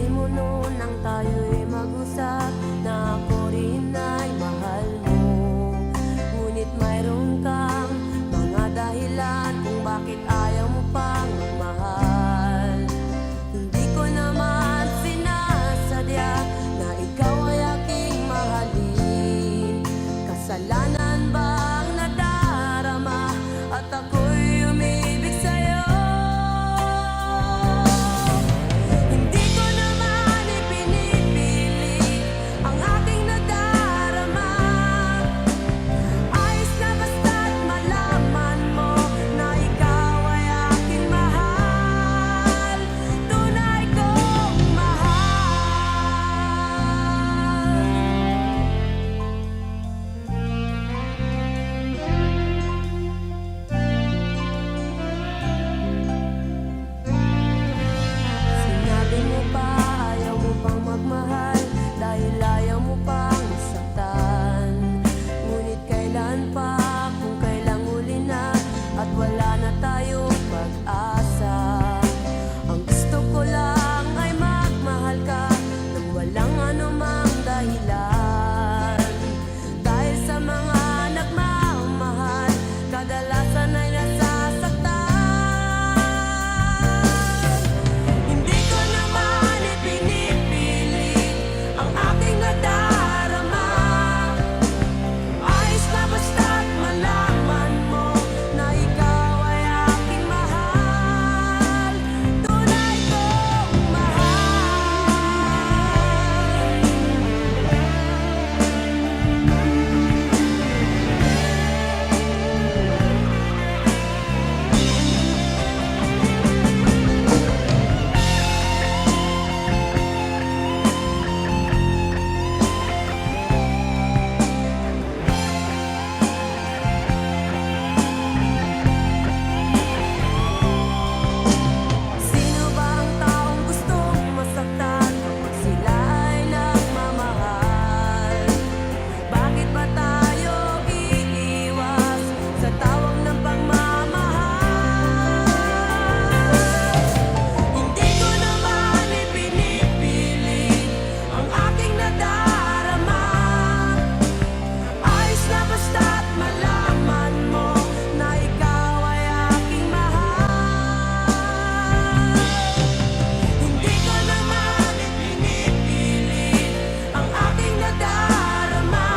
Sinabi mo noon nang tayo'y mag-usap na ako rin ay mahal mo. Ngunit mayroon kang mga dahilan kung bakit ayaw mo pang magmahal. Hindi ko naman sinasadya na ikaw ay aking mahalin. Kasalanan bang nadarama at ako'y umibig sa'yo? Hindi ko naman ipinipilit ang aking nadarama. Ayos na basta't malaman mo na ikaw ay aking mahal. Tunay kong Sinabi mo pa ayaw mo pang magmahal dahil ayaw mo pang masaktan. Ngunit kailan pa kung kailang huli na at wala na tayong pag-asa. Ang gusto ko lang ay magmahal ka nang walang anumang dahilan. Dahil sa mga nagmamahal, kadalasan ay nasasaktan. Hindi ko naman ipinipilit ang aking nadarama. Ayos na basta't malaman mo na ikaw ay aking mahal. Tunay kong Sino ba ang taong gustong masaktan kapag sila ay nagmamahal? Bakit ba tayo iiwas sa tawag ng pagmamahal? Hindi ko naman ipinipilit ang aking nadarama. Ayos na basta't malaman mo na ikaw ay aking mahal. Hindi ko naman ipinipilit ang aking nadarama.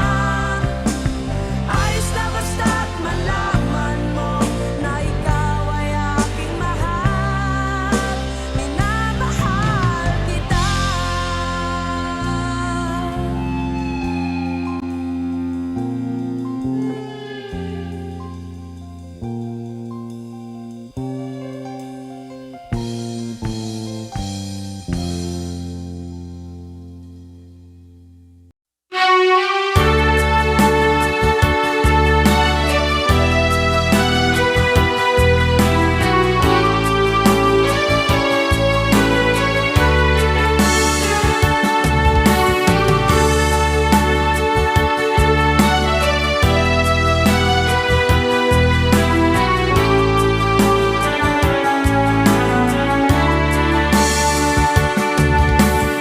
Ayos na basta't malaman mo na ikaw ay aking mahal. Minamahal kita.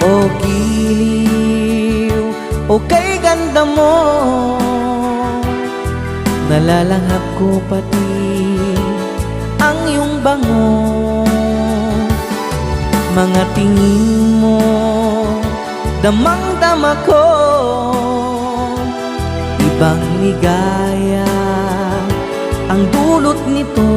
O giliw, o kay ganda mo, nalalanghap ko pati ang iyong bango. Mga tingin mo, damang-dama ko, ibang ligaya ang dulot nito.